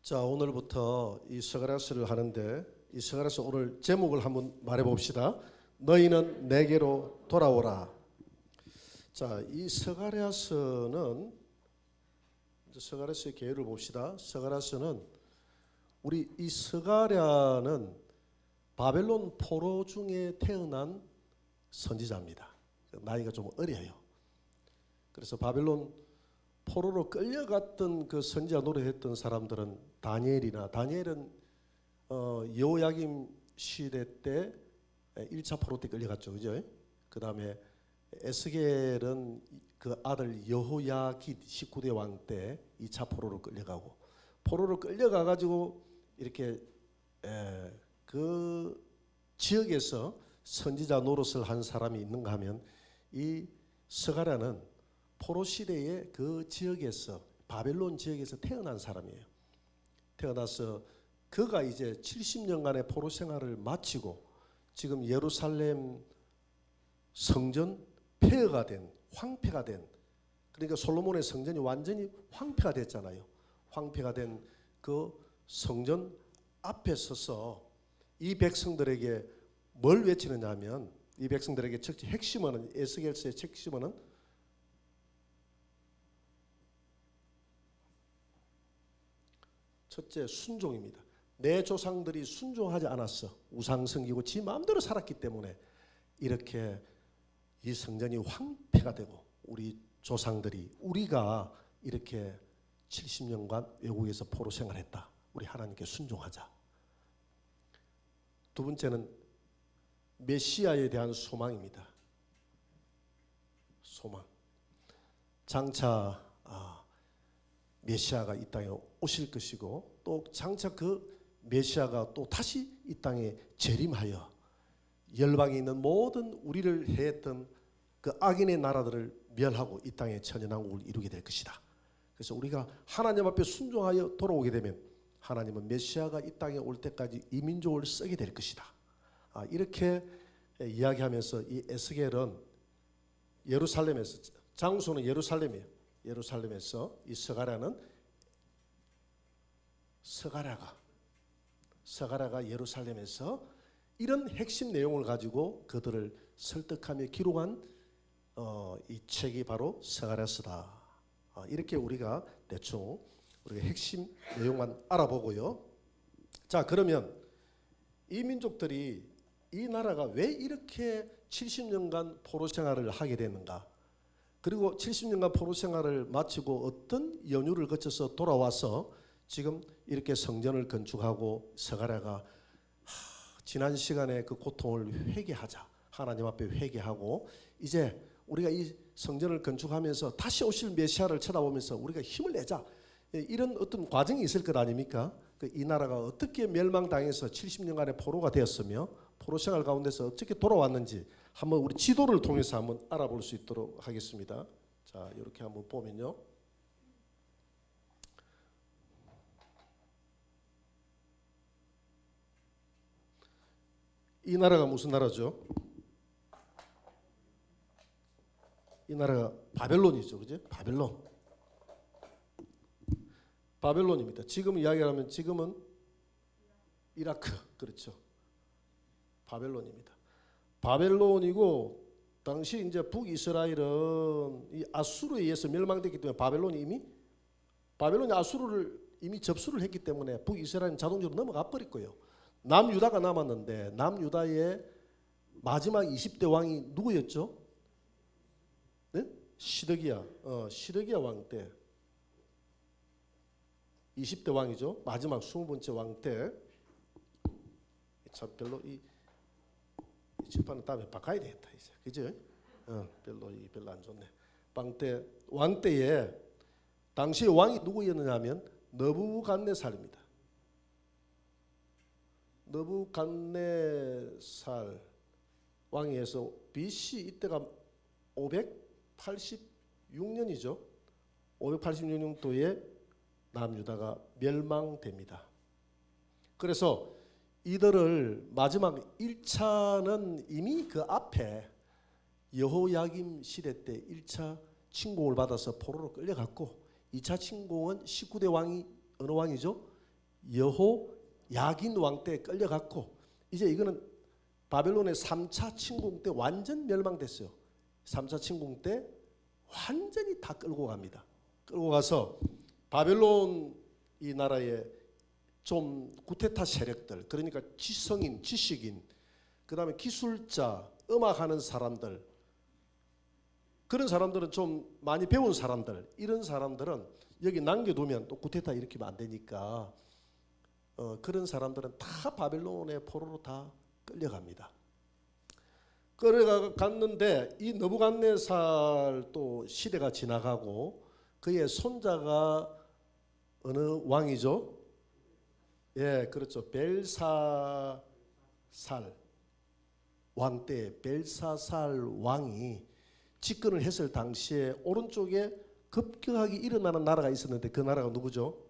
자, 오늘부터 이 스가랴서를 하는데 이 스가랴서 오늘 제목을 한번 말해 봅시다. 너희는 내게로 돌아오라. 자, 이 스가랴서는 스가랴서의 계율을 봅시다. 스가랴서는 우리 이 스가랴는 바벨론 포로 중에 태어난 선지자입니다. 나이가 좀 어려요. 그래서 바벨론 포로로 끌려갔던 그 선지자 노릇했던 사람들은 다니엘은 여호야김 시대 때 1차 포로 때 끌려갔죠, 그죠? 그 다음에 에스겔은 그 아들 여호야깃 19대 왕 때 2차 포로로 끌려가고, 포로로 끌려가 가지고 이렇게 그 지역에서 선지자 노릇을 한 사람이 있는가 하면 이 스가랴는 포로 시대의 그 지역에서, 바벨론 지역에서 태어난 사람이에요. 태어나서 그가 이제 70년간의 포로 생활을 마치고 지금 예루살렘 성전 폐허가 된, 황폐가 된, 그러니까 솔로몬의 성전이 완전히 황폐가 됐잖아요. 황폐가 된 그 성전 앞에 서서 이 백성들에게 뭘 외치느냐 하면, 이 백성들에게 핵심어는, 에스겔서의 핵심어는 첫째, 순종입니다. 내 조상들이 순종하지 않았어. 우상 섬기고 지 마음대로 살았기 때문에 이렇게 이 성전이 황폐가 되고 우리 조상들이, 우리가 이렇게 70년간 외국에서 포로 생활했다. 우리 하나님께 순종하자. 두 번째는 메시아에 대한 소망입니다. 소망. 장차 메시아가 이 땅에 오실 것이고, 또 장차 그 메시아가 또 다시 이 땅에 재림하여 열방에 있는 모든 우리를 해했던 그 악인의 나라들을 멸하고 이 땅에 천연왕국을 이루게 될 것이다. 그래서 우리가 하나님 앞에 순종하여 돌아오게 되면 하나님은 메시아가 이 땅에 올 때까지 이 민족을 쓰게 될 것이다. 이렇게 이야기하면서 이 에스겔은 예루살렘에서, 장소는 예루살렘이에요. 예루살렘에서 이 스가랴가 예루살렘에서 이런 핵심 내용을 가지고 그들을 설득하며 기록한 이 책이 바로 스가랴서다. 이렇게 우리가 대충 우리가 핵심 내용만 알아보고요. 자, 그러면 이 민족들이, 이 나라가 왜 이렇게 70년간 포로 생활을 하게 됐는가? 그리고 70년간 포로 생활을 마치고 어떤 연유를 거쳐서 돌아와서 지금 이렇게 성전을 건축하고, 스가랴가 지난 시간에 그 고통을 회개하자, 하나님 앞에 회개하고 이제 우리가 이 성전을 건축하면서 다시 오실 메시아를 쳐다보면서 우리가 힘을 내자, 이런 어떤 과정이 있을 것 아닙니까? 이 나라가 어떻게 멸망당해서 70년간의 포로가 되었으며 포로 생활 가운데서 어떻게 돌아왔는지 한번 우리 지도를 통해서 한번 알아볼 수 있도록 하겠습니다. 자, 이렇게 한번 보면요. 이 나라가 무슨 나라죠? 이 나라가 바벨론이죠, 그죠? 바벨론입니다. 지금 이야기하면 지금은 이라크, 그렇죠? 바벨론입니다. 바벨론이고, 당시 이제 북이스라엘은 이 아수르에 의해서 멸망됐기 때문에 바벨론이 아수르를 이미 접수를 했기 때문에 북이스라엘은 자동적으로 넘어가 버릴 거예요. 남유다가 남았는데, 남유다의 마지막 20대 왕이 누구였죠? 네? 시드기야 왕 때 20대 왕이죠. 마지막 20번째 왕 때. 참 별로 이 칠판은 다음에 바꿔야 되겠다 이제, 그죠? 별로 안 좋네. 왕 때에 당시 왕이 누구였느냐면 느부갓네살입니다. 느부갓네살 왕에서 BC 이때가 586년이죠. 586년도에 남유다가 멸망됩니다. 그래서 이들을 마지막 1차는 이미 그 앞에 여호야김 시대 때 1차 침공을 받아서 포로로 끌려갔고, 2차 침공은 19대 왕이 어느 왕이죠? 여호 야긴 왕 때 끌려갔고, 이제 이거는 바벨론의 3차 침공 때 완전 멸망됐어요. 3차 침공 때 완전히 다 끌고 갑니다. 끌고 가서 바벨론 이 나라에 좀 구테타 세력들, 그러니까 지성인, 지식인, 그 다음에 기술자, 음악하는 사람들, 그런 사람들은 좀 많이 배운 사람들, 이런 사람들은 여기 남겨두면 또 구테타 일으키면 안 되니까 그런 사람들은 다 바벨론의 포로로 다 끌려갑니다. 끌려갔는데 이 느부갓네살 또 시대가 지나가고 그의 손자가 어느 왕이죠? 예, 그렇죠. 벨사살 왕 때 벨사살 왕이 집권을 했을 당시에 오른쪽에 급격하게 일어나는 나라가 있었는데 그 나라가 누구죠?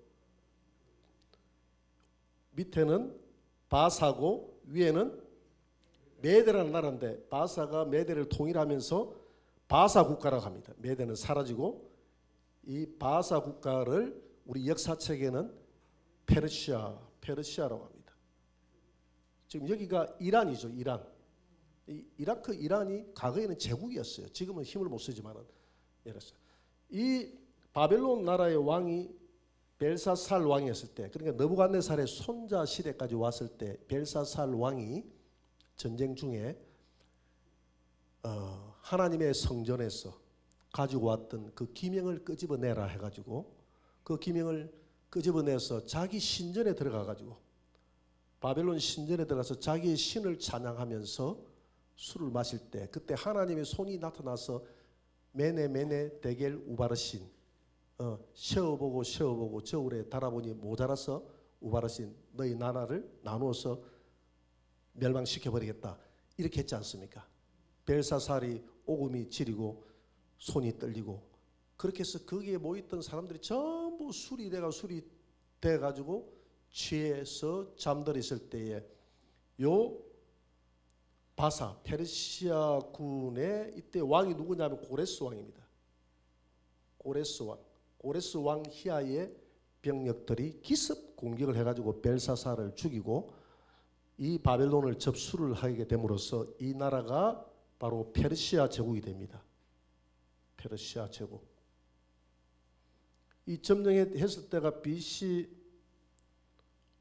밑에는 바사고 위에는 메대라는 나라인데, 바사가 메대를 통일하면서 바사 국가라고 합니다. 메대는 사라지고 이 바사 국가를 우리 역사책에는 페르시아라고 합니다. 지금 여기가 이란이죠. 이란. 이라크, 이란이 과거에는 제국이었어요. 지금은 힘을 못 쓰지만은. 이 바벨론 나라의 왕이 벨사살 왕이었을 때, 그러니까 느부갓네살의 손자 시대까지 왔을 때 벨사살 왕이 전쟁 중에 하나님의 성전에서 가지고 왔던 그 기명을 끄집어내라 해가지고 그 기명을 끄집어내서 자기 신전에 들어가가지고 바벨론 신전에 들어가서 자기의 신을 찬양하면서 술을 마실 때, 그때 하나님의 손이 나타나서 메네 데겔 우바르신, 쉬어보고 저울에 달아보니 모자라서 우바르신, 너희 나라를 나누어서 멸망시켜버리겠다, 이렇게 했지 않습니까? 벨사살이 오금이 지리고 손이 떨리고, 그렇게 해서 거기에 모였던 사람들이 전부 술이 돼가지고 취해서 잠들었을 때에 요 바사 페르시아 군의 이때 왕이 누구냐면 고레스 왕입니다. 고레스 왕 히야의 병력들이 기습 공격을 해가지고 벨사살을 죽이고 이 바벨론을 접수를 하게 됨으로써 이 나라가 바로 페르시아 제국이 됩니다. 페르시아 제국. 이 점령했을 때가 BC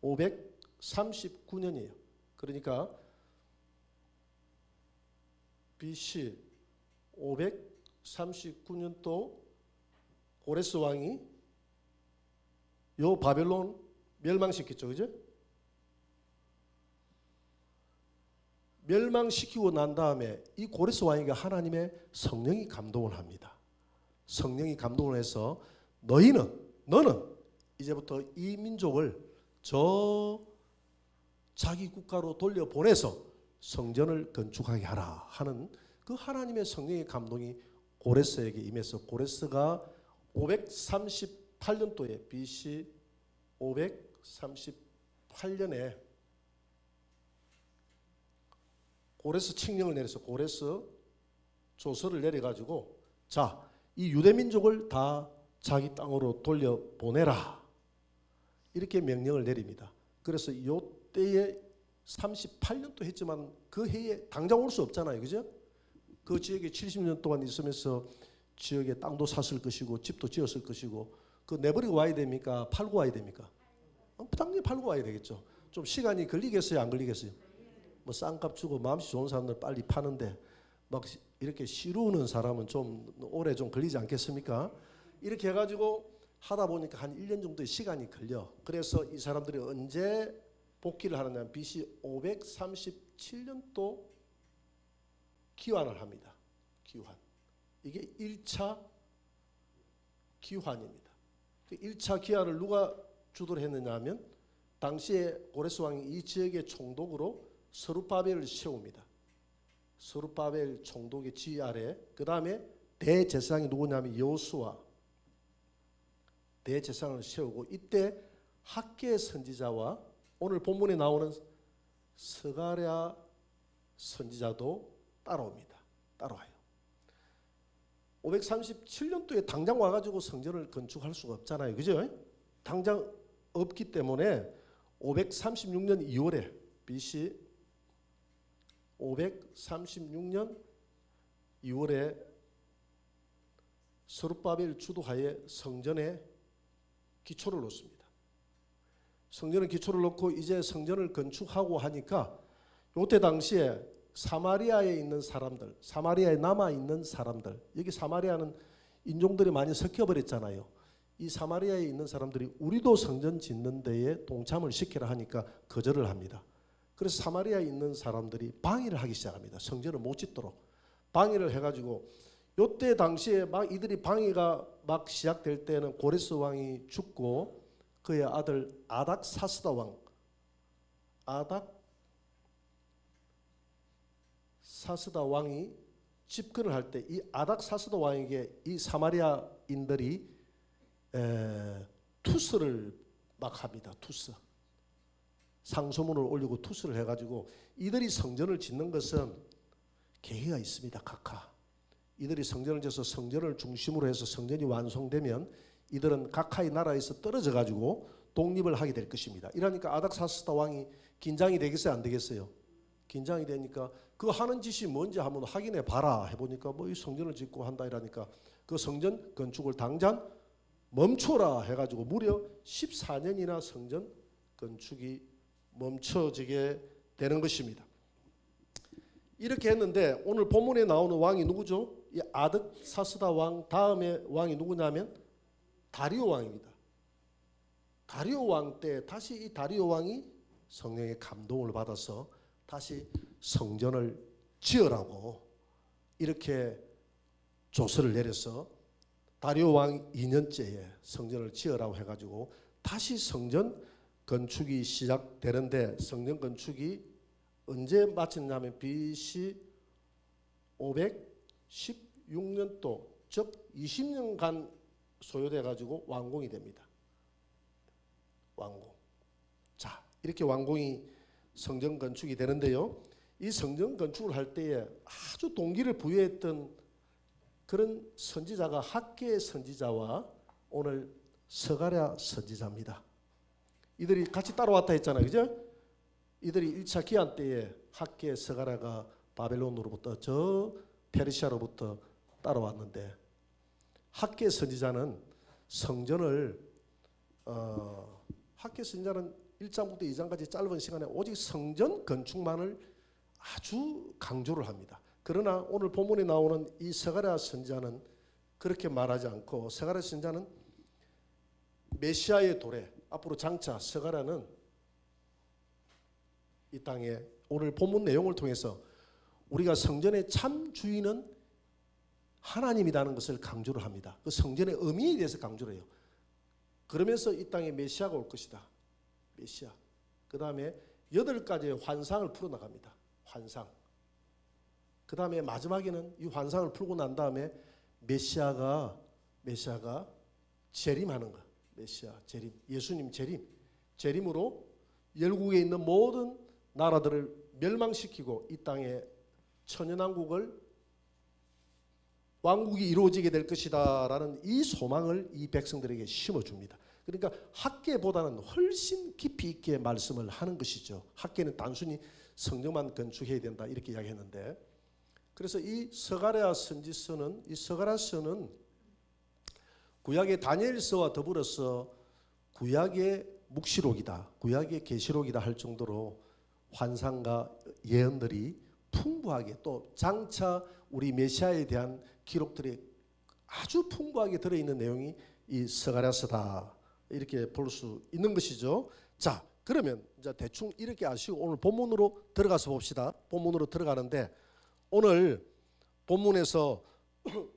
539년이에요. 그러니까 BC 539년도 고레스 왕이 요 바벨론 멸망시켰죠. 그죠? 멸망시키고 난 다음에 이 고레스 왕에게 하나님의 성령이 감동을 합니다. 성령이 감동을 해서 너는 이제부터 이 민족을 저 자기 국가로 돌려보내서 성전을 건축하게 하라 하는 그 하나님의 성령의 감동이 고레스에게 임해서 고레스가 538년도에 BC 538년에 고레스 칙령을 내려서 고레스 조서를 내려가지고 자, 이 유대민족을 다 자기 땅으로 돌려보내라 이렇게 명령을 내립니다. 그래서 이때에 38년도 했지만 그 해에 당장 올 수 없잖아요. 그죠? 그 지역에 70년 동안 있으면서 지역에 땅도 샀을 것이고 집도 지었을 것이고 그 내버리고 와야 됩니까? 팔고 와야 됩니까? 당연히 팔고 와야 되겠죠. 좀 시간이 걸리겠어요? 안 걸리겠어요? 뭐 싼값 주고 마음씨 좋은 사람들 빨리 파는데 막 이렇게 시루는 사람은 좀 오래 좀 걸리지 않겠습니까? 이렇게 해가지고 하다 보니까 한 1년 정도의 시간이 걸려. 그래서 이 사람들이 언제 복귀를 하느냐, BC 537년도 귀환을 합니다. 귀환. 이게 1차 귀환입니다. 1차 귀환을 누가 주도를 했느냐 하면 당시에 고레스 왕이 이 지역의 총독으로 스룹바벨을 세웁니다. 스룹바벨 총독의 지휘 아래 그 다음에 대제사장이 누구냐면 여호수아 대제사장을 세우고 이때 학계 선지자와 오늘 본문에 나오는 스가랴 선지자도 따라옵니다. 따라와요. 537년도에 당장 와가지고 성전을 건축할 수가 없잖아요. 그죠? 당장 없기 때문에 536년 2월에 BC 536년 2월에 스룹바벨 주도하에 성전에 기초를 놓습니다. 성전에 기초를 놓고 이제 성전을 건축하고 하니까 요때 당시에 사마리아에 있는 사람들, 사마리아에 남아있는 사람들, 여기 사마리아는 인종들이 많이 섞여버렸잖아요. 이 사마리아에 있는 사람들이 우리도 성전 짓는 데에 동참을 시키라 하니까 거절을 합니다. 그래서 사마리아에 있는 사람들이 방해를 하기 시작합니다. 성전을 못 짓도록 방해를 해가지고 요때 당시에 막 이들이 방해가 막 시작될 때는 고레스 왕이 죽고 그의 아들 아닥사스다 왕, 아닥사스다 왕이 집권을 할 때 이 아닥사스다 왕에게 이 사마리아인들이 투스를 막 합니다. 투스. 상소문을 올리고 투스를 해가지고 이들이 성전을 짓는 것은 계기가 있습니다. 각하. 이들이 성전을 지어서 성전을 중심으로 해서 성전이 완성되면 이들은 각하의 나라에서 떨어져 가지고 독립을 하게 될 것입니다. 이러니까 아닥사스다 왕이 긴장이 되겠어요? 안 되겠어요? 긴장이 되니까 그 하는 짓이 뭔지 한번 확인해 봐라 해보니까 뭐 이 성전을 짓고 한다 이러니까 그 성전 건축을 당장 멈춰라 해가지고 무려 14년이나 성전 건축이 멈춰지게 되는 것입니다. 이렇게 했는데 오늘 본문에 나오는 왕이 누구죠? 이 아닥사스다 왕 다음에 왕이 누구냐면 다리오 왕입니다. 다리오 왕 때 다시 이 다리오 왕이 성령의 감동을 받아서 다시 성전을 지으라고 이렇게 조서를 내려서 다리오 왕 2년째에 성전을 지으라고 해가지고 다시 성전 건축이 시작되는데 성전 건축이 언제 마쳤냐면 BC 516년도 즉 20년간 소요돼 가지고 완공이 됩니다. 완공. 자, 이렇게 완공이 성전 건축이 되는데요. 이 성전 건축을 할 때에 아주 동기를 부여했던 그런 선지자가 학계 선지자와 오늘 스가랴 선지자입니다. 이들이 같이 따라왔다 했잖아요. 그죠? 이들이 1차 기한 때에 학계 스가랴가 바벨론으로부터 저 페르시아로부터 따라왔는데 학계 선지자는 성전을 학계 선지자는 1장부터 2장까지 짧은 시간에 오직 성전 건축만을 아주 강조를 합니다. 그러나 오늘 본문에 나오는 이 스가랴 선지자는 그렇게 말하지 않고 스가랴 선지자는 메시아의 도래 앞으로 장차 스가랴는 이 땅에 오늘 본문 내용을 통해서 우리가 성전의 참 주인은 하나님이라는 것을 강조를 합니다. 그 성전의 의미에 대해서 강조를 해요. 그러면서 이 땅에 메시아가 올 것이다. 메시아. 그 다음에 8가지의 환상을 풀어나갑니다. 환상. 그 다음에 마지막에는 이 환상을 풀고 난 다음에 메시아가 재림하는 거. 메시아 재림. 예수님 재림. 재림으로 열국에 있는 모든 나라들을 멸망시키고 이 땅에 천연왕국을 왕국이 이루어지게 될 것이다 라는 이 소망을 이 백성들에게 심어줍니다. 그러니까 학계보다는 훨씬 깊이 있게 말씀을 하는 것이죠. 학계는 단순히 성전만 건축해야 된다 이렇게 이야기했는데 그래서 이 스가랴 선지서는 이 스가랴서는 구약의 다니엘서와 더불어서 구약의 묵시록이다. 구약의 계시록이다 할 정도로 환상과 예언들이 풍부하게 또 장차 우리 메시아에 대한 기록들이 아주 풍부하게 들어있는 내용이 이 스가랴서다 이렇게 볼 수 있는 것이죠. 자, 그러면 이제 대충 이렇게 아시고 오늘 본문으로 들어가서 봅시다. 본문으로 들어가는데 오늘 본문에서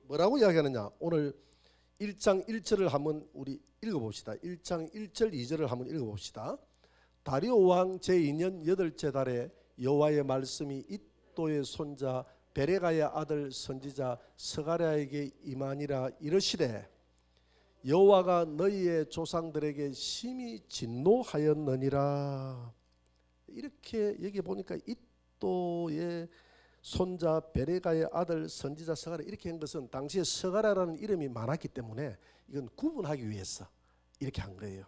뭐라고 이야기하느냐? 오늘 1장 1절을 한번 우리 읽어봅시다. 1장 1절 2절을 한번 읽어봅시다. 다리오 왕 제2년 8째 달에 여호와의 말씀이 id도의 손자 베레가의 아들 선지자 스가랴에게 임하니라 이르시되 여호와가 너희의 조상들에게 심히 진노하였느니라. 이렇게 여기 보니까 id도의 손자 베레가의 아들 선지자 스가랴 이렇게 한 것은 당시에 스가랴라는 이름이 많았기 때문에 이건 구분하기 위해서 이렇게 한 거예요.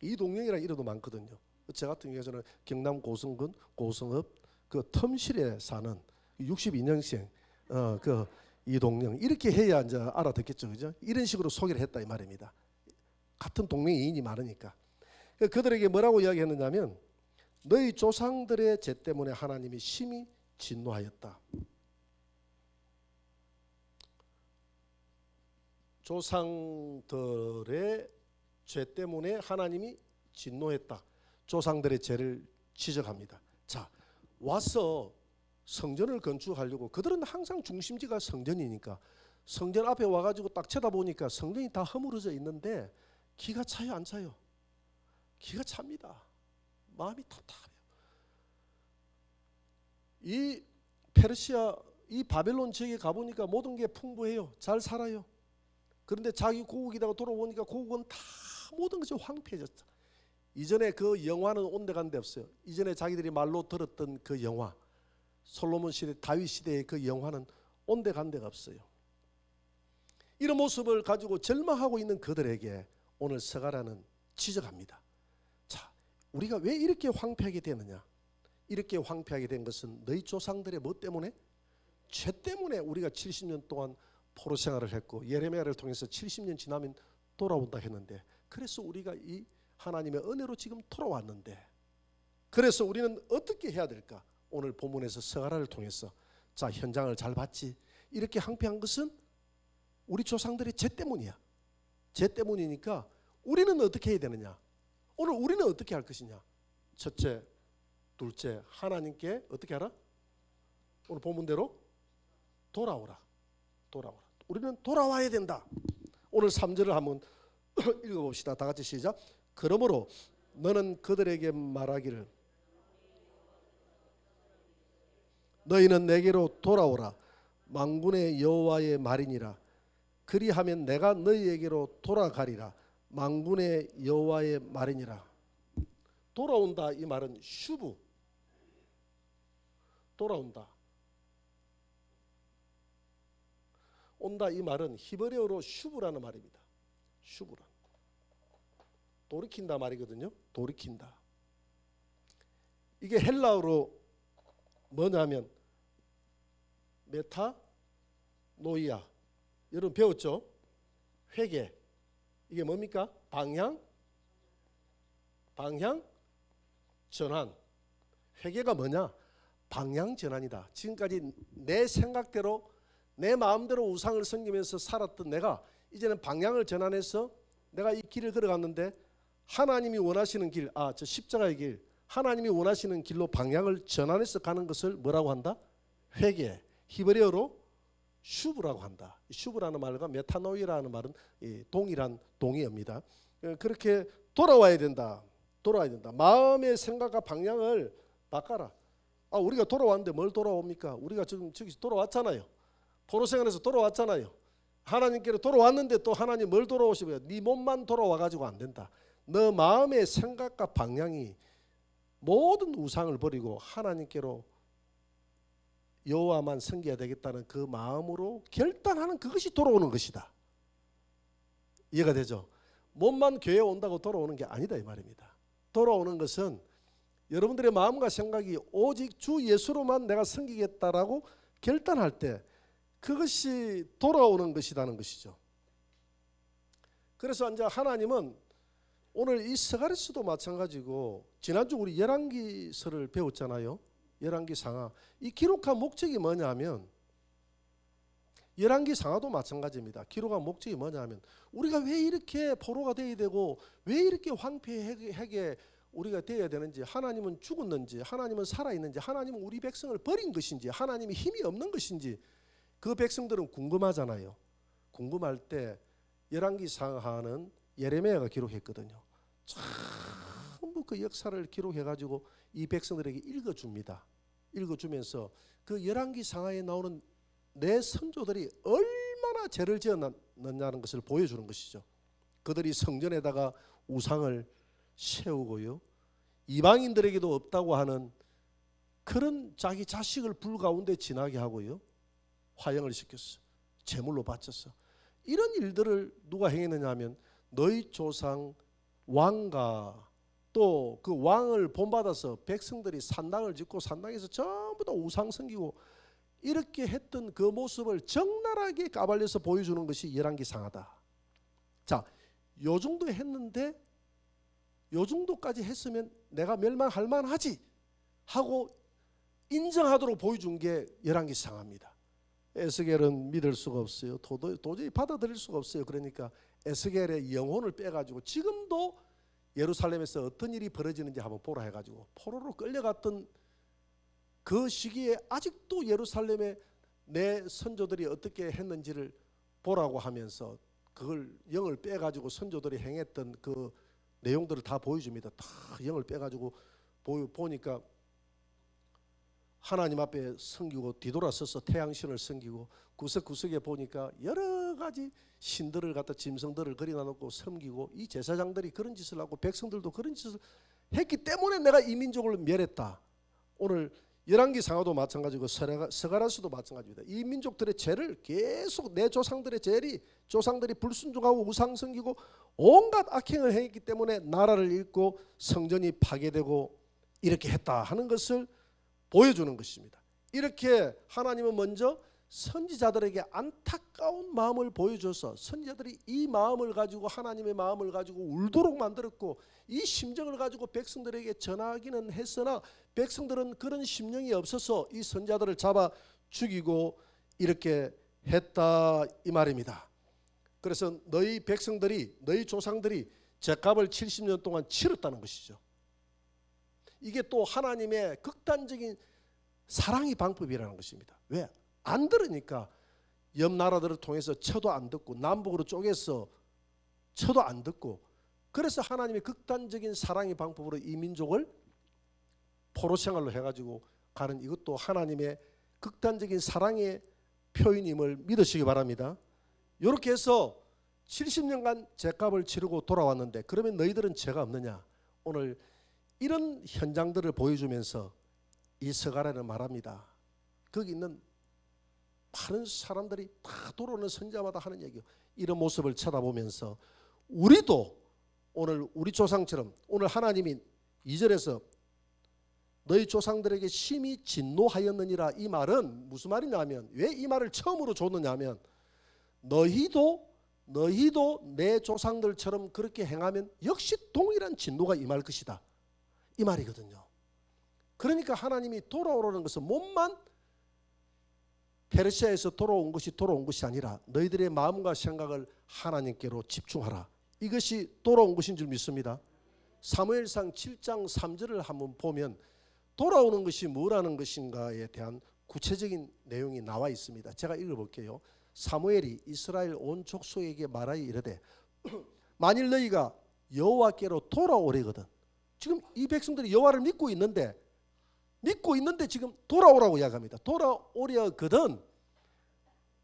이동영이라는 이름도 많거든요. 저 같은 경우에는 경남 고성군 고성읍 그 텀실에 사는 62년생 그 이동영, 이렇게 해야 이제 알아듣겠죠, 그죠? 이런 식으로 소개를 했다 이 말입니다. 같은 동명이인이 많으니까. 그들에게 뭐라고 이야기했느냐면, 너희 조상들의 죄 때문에 하나님이 심히 진노하였다. 조상들의 죄 때문에 하나님이 진노했다. 조상들의 죄를 지적합니다. 자, 와서 성전을 건축하려고, 그들은 항상 중심지가 성전이니까 성전 앞에 와가지고 딱 쳐다보니까 성전이 다 허물어져 있는데 기가 차요, 안 차요? 기가 찹니다. 마음이 답답해요. 이 페르시아, 이 바벨론 지역에 가보니까 모든 게 풍부해요. 잘 살아요. 그런데 자기 고국에다가 돌아오니까 고국은 다 모든 것이 황폐해졌다. 이전에 그 영화는 온데간데 없어요. 이전에 자기들이 말로 들었던 그 영화, 솔로몬 시대, 다윗 시대의 그 영화는 온데간데가 없어요. 이런 모습을 가지고 절망하고 있는 그들에게 오늘 스가랴는 지적합니다. 자, 우리가 왜 이렇게 황폐하게 되느냐? 이렇게 황폐하게 된 것은 너희 조상들의 뭐 때문에? 죄 때문에 우리가 70년 동안 포로 생활을 했고, 예레미야를 통해서 70년 지나면 돌아온다 했는데, 그래서 우리가 이 하나님의 은혜로 지금 돌아왔는데, 그래서 우리는 어떻게 해야 될까? 오늘 본문에서 스가랴를 통해서, 자, 현장을 잘 봤지? 이렇게 황폐한 것은 우리 조상들의 죄 때문이야. 죄 때문이니까 우리는 어떻게 해야 되느냐? 오늘 우리는 어떻게 할 것이냐? 첫째, 둘째, 하나님께 어떻게 하라? 오늘 본문대로 돌아오라. 돌아오라. 우리는 돌아와야 된다. 오늘 3절을 한번 읽어봅시다. 다 같이 시작. 그러므로 너는 그들에게 말하기를, 너희는 내게로 돌아오라. 만군의 여호와의 말이니라. 그리하면 내가 너희에게로 돌아가리라. 만군의 여호와의 말이니라. 돌아온다 이 말은 슈브, 돌아온다. 온다 이 말은 히브리어로 슈브라는 말입니다. 슈브라. 돌이킨다 말이거든요. 돌이킨다. 이게 헬라어로 뭐냐면 메타노이아. 여러분 배웠죠? 회개. 이게 뭡니까? 방향 전환. 회개가 뭐냐? 방향 전환이다. 지금까지 내 생각대로 내 마음대로 우상을 섬기면서 살았던 내가 이제는 방향을 전환해서 내가 이 길을 걸어갔는데 하나님이 원하시는 길, 저 십자가의 길, 하나님이 원하시는 길로 방향을 전환해서 가는 것을 뭐라고 한다? 회개. 히브리어로 슈브라고 한다. 슈브라는 말과 메타노이라는 말은 동일한 동의어입니다. 그렇게 돌아와야 된다. 돌아와야 된다. 마음의 생각과 방향을 바꿔라. 우리가 돌아왔는데 뭘 돌아옵니까? 우리가 지금 저기 돌아왔잖아요. 포로 생활에서 돌아왔잖아요. 하나님께로 돌아왔는데 또 하나님 뭘 돌아오시고요? 네 몸만 돌아와가지고 안 된다. 너 마음의 생각과 방향이 모든 우상을 버리고 하나님께로 여호와만 섬겨야 되겠다는 그 마음으로 결단하는 그것이 돌아오는 것이다. 이해가 되죠? 몸만 교회에 온다고 돌아오는 게 아니다 이 말입니다. 돌아오는 것은 여러분들의 마음과 생각이 오직 주 예수로만 내가 섬기겠다라고 결단할 때 그것이 돌아오는 것이라는 것이죠. 그래서 이제 하나님은 오늘 이 스가랴서도 마찬가지고, 지난주 우리 열왕기서를 배웠잖아요. 열왕기 상하. 이 기록한 목적이 뭐냐면, 열왕기 상하도 마찬가지입니다. 기록한 목적이 뭐냐면, 우리가 왜 이렇게 포로가 되어야 되고 왜 이렇게 황폐하게 우리가 되어야 되는지, 하나님은 죽었는지, 하나님은 살아있는지, 하나님은 우리 백성을 버린 것인지, 하나님이 힘이 없는 것인지, 그 백성들은 궁금하잖아요. 궁금할 때 열왕기 상하는 예레미야가 기록했거든요. 전부 그 역사를 기록해가지고 이 백성들에게 읽어줍니다. 읽어주면서 그 열왕기 상하에 나오는 내 선조들이 얼마나 죄를 지었느냐는 것을 보여주는 것이죠. 그들이 성전에다가 우상을 세우고요, 이방인들에게도 없다고 하는 그런 자기 자식을 불 가운데 지나게 하고요, 화형을 시켰어. 제물로 바쳤어. 이런 일들을 누가 행했느냐 하면 너희 조상 왕과 또 그 왕을 본받아서 백성들이 산당을 짓고 산당에서 전부 다 우상 섬기고 이렇게 했던 그 모습을 적나라하게 까발려서 보여주는 것이 열왕기상하다. 자, 요 정도 했는데 요 정도까지 했으면 내가 멸망할 만하지 하고 인정하도록 보여준 게 열왕기상하입니다. 에스겔은 믿을 수가 없어요. 도저히 받아들일 수가 없어요. 그러니까 에스겔의 영혼을 빼가지고 지금도 예루살렘에서 어떤 일이 벌어지는지 한번 보라 해가지고 포로로 끌려갔던 그 시기에 아직도 예루살렘에 내 선조들이 어떻게 했는지를 보라고 하면서 그걸 영을 빼가지고 선조들이 행했던 그 내용들을 다 보여줍니다. 다 영을 빼가지고 보니까 하나님 앞에 섬기고 뒤돌아서서 태양신을 섬기고 구석구석에 보니까 여러 가지 신들을 갖다 짐승들을 그려놓고 섬기고 이 제사장들이 그런 짓을 하고 백성들도 그런 짓을 했기 때문에 내가 이 민족을 멸했다. 오늘 열왕기상하도 마찬가지고 스가랴서도 마찬가지입니다. 이 민족들의 죄를 계속 내 조상들의 죄리 조상들이 불순종하고 우상 섬기고 온갖 악행을 행했기 때문에 나라를 잃고 성전이 파괴되고 이렇게 했다 하는 것을 보여주는 것입니다. 이렇게 하나님은 먼저 선지자들에게 안타까운 마음을 보여줘서 선지자들이 이 마음을 가지고 하나님의 마음을 가지고 울도록 만들었고 이 심정을 가지고 백성들에게 전하기는 했으나 백성들은 그런 심령이 없어서 이 선지자들을 잡아 죽이고 이렇게 했다 이 말입니다. 그래서 너희 백성들이 너희 조상들이 죗값을 70년 동안 치렀다는 것이죠. 이게 또 하나님의 극단적인 사랑의 방법이라는 것입니다. 왜? 안 들으니까 옆 나라들을 통해서 쳐도 안 듣고 남북으로 쪼개서 쳐도 안 듣고 그래서 하나님의 극단적인 사랑의 방법으로 이 민족을 포로 생활로 해가지고 가는 이것도 하나님의 극단적인 사랑의 표현임을 믿으시기 바랍니다. 이렇게 해서 70년간 죗값을 치르고 돌아왔는데 그러면 너희들은 죄가 없느냐? 오늘 이런 현장들을 보여주면서 이 스가랴는 말합니다. 거기 있는 많은 사람들이 다 돌아오는 선지자마다 하는 얘기예요. 이런 모습을 쳐다보면서 우리도 오늘 우리 조상처럼 오늘 하나님이 2절에서 너희 조상들에게 심히 진노하였느니라 이 말은 무슨 말이냐면 왜 이 말을 처음으로 줬느냐면 너희도 내 조상들처럼 그렇게 행하면 역시 동일한 진노가 임할 것이다 이 말이거든요. 그러니까 하나님이 돌아오라는 것은 몸만 페르시아에서 돌아온 것이 아니라 너희들의 마음과 생각을 하나님께로 집중하라. 이것이 돌아온 것인 줄 믿습니다. 사무엘상 7장 3절을 한번 보면 돌아오는 것이 뭐라는 것인가에 대한 구체적인 내용이 나와 있습니다. 제가 읽어볼게요. 사무엘이 이스라엘 온 족속에게 말하여 이르되 만일 너희가 여호와께로 돌아오려거든. 지금 이 백성들이 여호와를 믿고 있는데 지금 돌아오라고 이야기합니다. 돌아오려거든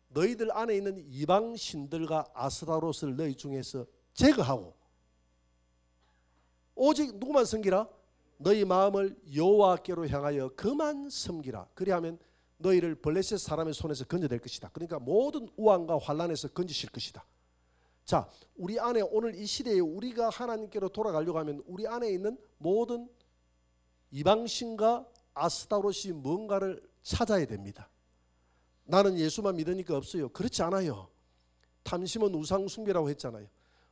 너희들 안에 있는 이방 신들과 아스타롯을 너희 중에서 제거하고 오직 누구만 섬기라? 너희 마음을 여호와께로 향하여 그만 섬기라. 그리하면 너희를 블레셋 사람의 손에서 건져낼 것이다. 그러니까 모든 우환과 환난에서 건지실 것이다. 자, 우리 안에 오늘 이 시대에 우리가 하나님께로 돌아가려고 하면 우리 안에 있는 모든 이방신과 아스타롯이 뭔가를 찾아야 됩니다. 나는 예수만 믿으니까 없어요. 그렇지 않아요. 탐심은 우상숭배라고 했잖아요.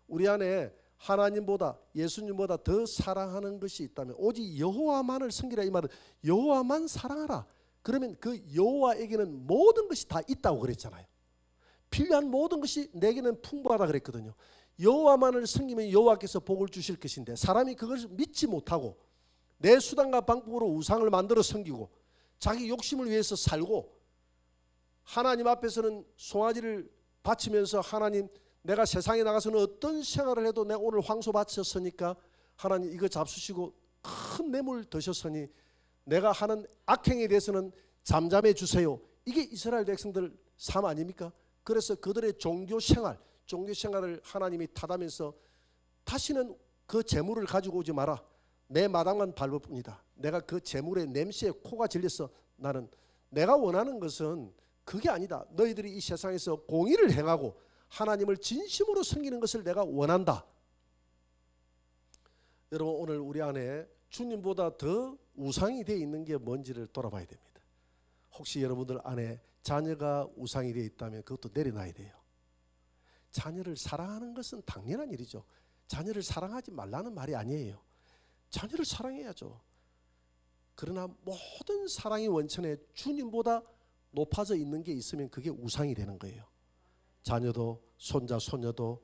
우리 안에 하나님보다 예수님보다 더 사랑하는 것이 있다면 오직 여호와만을 섬기라 이 말은 여호와만 사랑하라. 그러면 그 여호와에게는 모든 것이 다 있다고 그랬잖아요. 필요한 모든 것이 내게는 풍부하다 그랬거든요. 여호와만을 섬기면 여호와께서 복을 주실 것인데 사람이 그걸 믿지 못하고 내 수단과 방법으로 우상을 만들어 섬기고 자기 욕심을 위해서 살고 하나님 앞에서는 송아지를 바치면서 하나님 내가 세상에 나가서는 어떤 생활을 해도 내가 오늘 황소 바쳤으니까 하나님 이거 잡수시고 큰 뇌물 드셨으니 내가 하는 악행에 대해서는 잠잠해 주세요. 이게 이스라엘 백성들 삶 아닙니까? 그래서 그들의 종교 생활을 하나님이 탓하면서 다시는 그 재물을 가지고 오지 마라. 내 마당만 밟을 뿐이다. 내가 그 재물의 냄새에 코가 질려서 나는 내가 원하는 것은 그게 아니다. 너희들이 이 세상에서 공의를 행하고 하나님을 진심으로 섬기는 것을 내가 원한다. 여러분 오늘 우리 안에 주님보다 더 우상이 되어 있는 게 뭔지를 돌아봐야 됩니다. 혹시 여러분들 안에 자녀가 우상이 되어 있다면 그것도 내려놔야 돼요. 자녀를 사랑하는 것은 당연한 일이죠. 자녀를 사랑하지 말라는 말이 아니에요. 자녀를 사랑해야죠. 그러나 모든 사랑의 원천에 주님보다 높아져 있는 게 있으면 그게 우상이 되는 거예요. 자녀도 손자 손녀도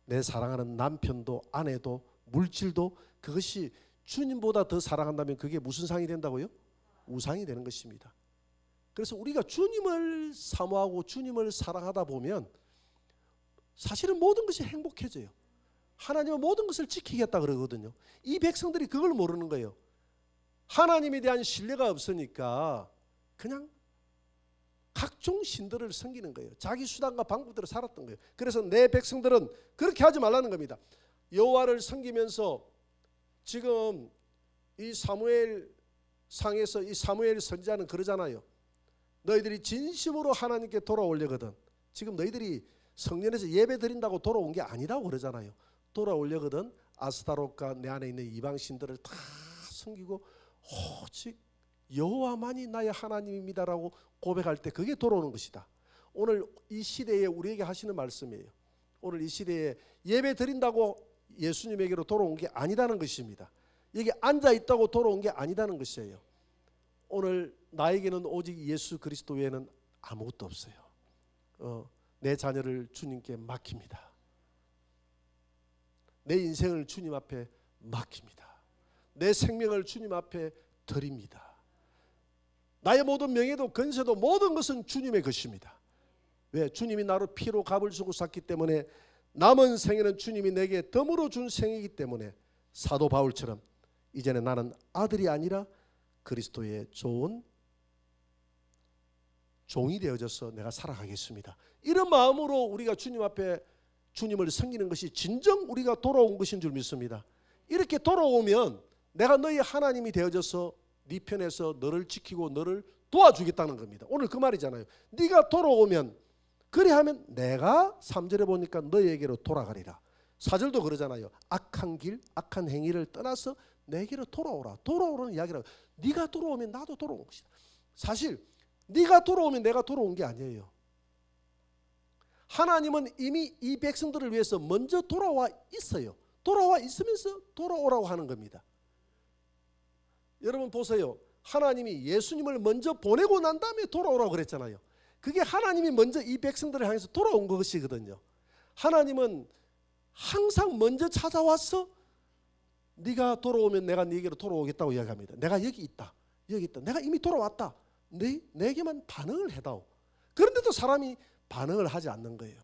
내 사랑하는 남편도 아내도 물질도 그것이 주님보다 더 사랑한다면 그게 무슨 상이 된다고요? 우상이 되는 것입니다. 그래서 우리가 주님을 사모하고 주님을 사랑하다 보면 사실은 모든 것이 행복해져요. 하나님은 모든 것을 지키겠다 그러거든요. 이 백성들이 그걸 모르는 거예요. 하나님에 대한 신뢰가 없으니까 그냥 각종 신들을 섬기는 거예요. 자기 수단과 방법대로 살았던 거예요. 그래서 내 백성들은 그렇게 하지 말라는 겁니다. 여호와를 섬기면서 지금 이 사무엘 상에서 이 사무엘 선지자는 그러잖아요. 너희들이 진심으로 하나님께 돌아오려거든. 지금 너희들이 성전에서 예배 드린다고 돌아온 게 아니라고 그러잖아요. 돌아오려거든 아스타롯과 내 안에 있는 이방 신들을 다 섬기고 오직 여호와만이 나의 하나님입니다라고 고백할 때 그게 돌아오는 것이다. 오늘 이 시대에 우리에게 하시는 말씀이에요. 오늘 이 시대에 예배 드린다고 예수님에게로 돌아온 게 아니다는 것입니다. 여기 앉아 있다고 돌아온 게 아니다는 것이에요. 오늘 나에게는 오직 예수 그리스도 외에는 아무것도 없어요. 내 자녀를 주님께 맡깁니다. 내 인생을 주님 앞에 맡깁니다. 내 생명을 주님 앞에 드립니다. 나의 모든 명예도 건세도 모든 것은 주님의 것입니다. 왜? 주님이 나로 피로 값을 주고 샀기 때문에 남은 생에는 주님이 내게 덤으로 준 생이기 때문에 사도 바울처럼 이제는 나는 아들이 아니라 그리스도의 좋은 종이 되어져서 내가 살아가겠습니다. 이런 마음으로 우리가 주님 앞에 주님을 섬기는 것이 진정 우리가 돌아온 것인 줄 믿습니다. 이렇게 돌아오면 내가 너희 하나님이 되어져서 네 편에서 너를 지키고 너를 도와주겠다는 겁니다. 오늘 그 말이잖아요. 네가 돌아오면 그래하면 내가 3절에 보니까 너희에게로 돌아가리라. 4절도 그러잖아요. 악한 길 악한 행위를 떠나서 내게로 돌아오라. 돌아오라는 이야기라고. 네가 돌아오면 나도 돌아온 것이다. 사실 네가 돌아오면 내가 돌아온 게 아니에요. 하나님은 이미 이 백성들을 위해서 먼저 돌아와 있어요. 돌아와 있으면서 돌아오라고 하는 겁니다. 여러분 보세요. 하나님이 예수님을 먼저 보내고 난 다음에 돌아오라고 그랬잖아요. 그게 하나님이 먼저 이 백성들을 향해서 돌아온 것이거든요. 하나님은 항상 먼저 찾아와서 네가 돌아오면 내가 네게로 돌아오겠다고 이야기합니다. 내가 여기 있다. 여기 있다. 내가 이미 돌아왔다. 내게만 반응을 해다오. 그런데도 사람이 반응을 하지 않는 거예요.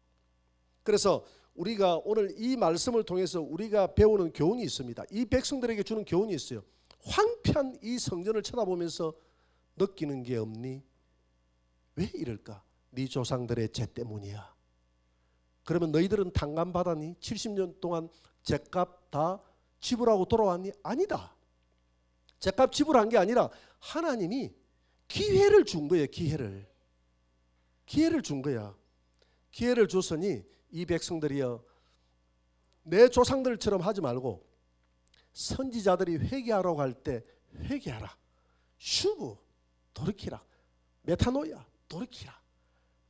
그래서 우리가 오늘 이 말씀을 통해서 우리가 배우는 교훈이 있습니다. 이 백성들에게 주는 교훈이 있어요. 황폐한 이 성전을 쳐다보면서 느끼는 게 없니? 왜 이럴까? 네 조상들의 죄 때문이야. 그러면 너희들은 탕감받았니? 70년 동안 죗값 다 지불하고 돌아왔니? 아니다. 죗값 지불한 게 아니라 하나님이 기회를 준 거예요. 기회를 준 거야. 기회를 줬으니 이 백성들이여 내 조상들처럼 하지 말고 선지자들이 회개하라고 할 때 회개하라. 슈브 돌이키라. 메타노이아 돌이키라.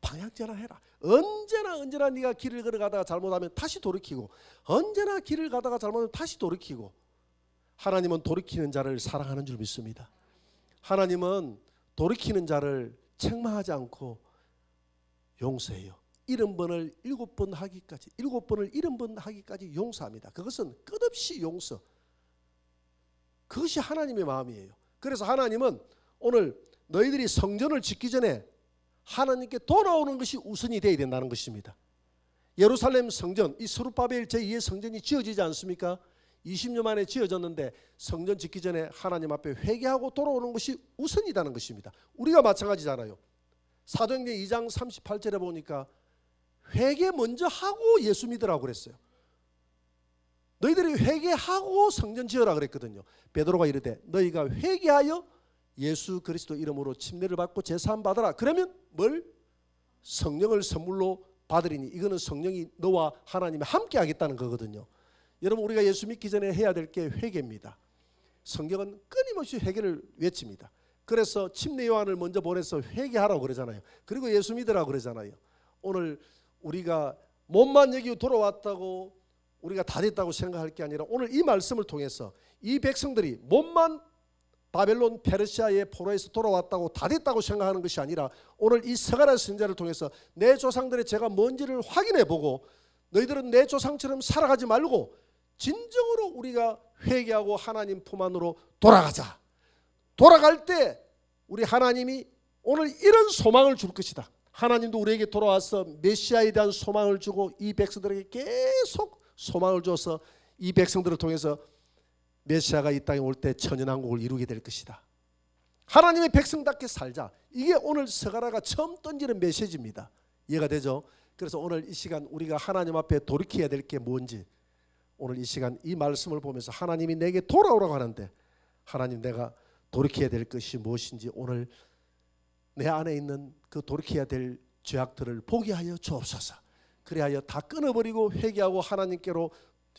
방향전환해라. 언제나 네가 길을 걸어가다가 잘못하면 다시 돌이키고 언제나 길을 가다가 잘못하면 다시 돌이키고 하나님은 돌이키는 자를 사랑하는 줄 믿습니다. 하나님은 돌이키는 자를 책망하지 않고 용서해요. 70번을 7번 하기까지 7번을 70번 하기까지 용서합니다. 그것은 끝없이 용서. 그것이 하나님의 마음이에요. 그래서 하나님은 오늘 너희들이 성전을 짓기 전에 하나님께 돌아오는 것이 우선이 되어야 된다는 것입니다. 예루살렘 성전, 이 스룹바벨 제2의 성전이 지어지지 않습니까? 20년 만에 지어졌는데 성전 짓기 전에 하나님 앞에 회개하고 돌아오는 것이 우선이라는 것입니다. 우리가 마찬가지잖아요. 사도행전 2장 38절에 보니까 회개 먼저 하고 예수 믿으라고 그랬어요. 너희들이 회개하고 성전 지어라 그랬거든요. 베드로가 이르되 너희가 회개하여 예수 그리스도 이름으로 침례를 받고 제사함 받아라. 그러면 뭘? 성령을 선물로 받으리니 이거는 성령이 너와 하나님이 함께 하겠다는 거거든요. 여러분 우리가 예수 믿기 전에 해야 될 게 회개입니다. 성경은 끊임없이 회개를 외칩니다. 그래서 침례 요한을 먼저 보내서 회개하라고 그러잖아요. 그리고 예수 믿으라고 그러잖아요. 오늘 우리가 몸만 여기고 돌아왔다고 우리가 다 됐다고 생각할 게 아니라 오늘 이 말씀을 통해서 이 백성들이 몸만 바벨론 페르시아의 포로에서 돌아왔다고 다 됐다고 생각하는 것이 아니라 오늘 이 스가랴 선지자를 통해서 내 조상들의 죄가 뭔지를 확인해보고 너희들은 내 조상처럼 살아가지 말고 진정으로 우리가 회개하고 하나님 품 안으로 돌아가자. 돌아갈 때 우리 하나님이 오늘 이런 소망을 줄 것이다. 하나님도 우리에게 돌아와서 메시아에 대한 소망을 주고 이 백성들에게 계속 소망을 줘서 이 백성들을 통해서 메시아가 이 땅에 올 때 천연왕국을 이루게 될 것이다. 하나님의 백성답게 살자. 이게 오늘 스가랴가 처음 던지는 메시지입니다. 이해가 되죠? 그래서 오늘 이 시간 우리가 하나님 앞에 돌이켜야 될 게 뭔지 오늘 이 시간 이 말씀을 보면서 하나님이 내게 돌아오라고 하는데 하나님 내가 돌이켜야 될 것이 무엇인지 오늘 내 안에 있는 그 돌이켜야 될 죄악들을 보게 하여 주옵소서. 그리하여 다 끊어버리고 회개하고 하나님께로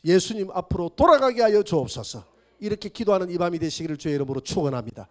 예수님 앞으로 돌아가게 하여 주옵소서. 이렇게 기도하는 이 밤이 되시기를 주의 이름으로 축원합니다.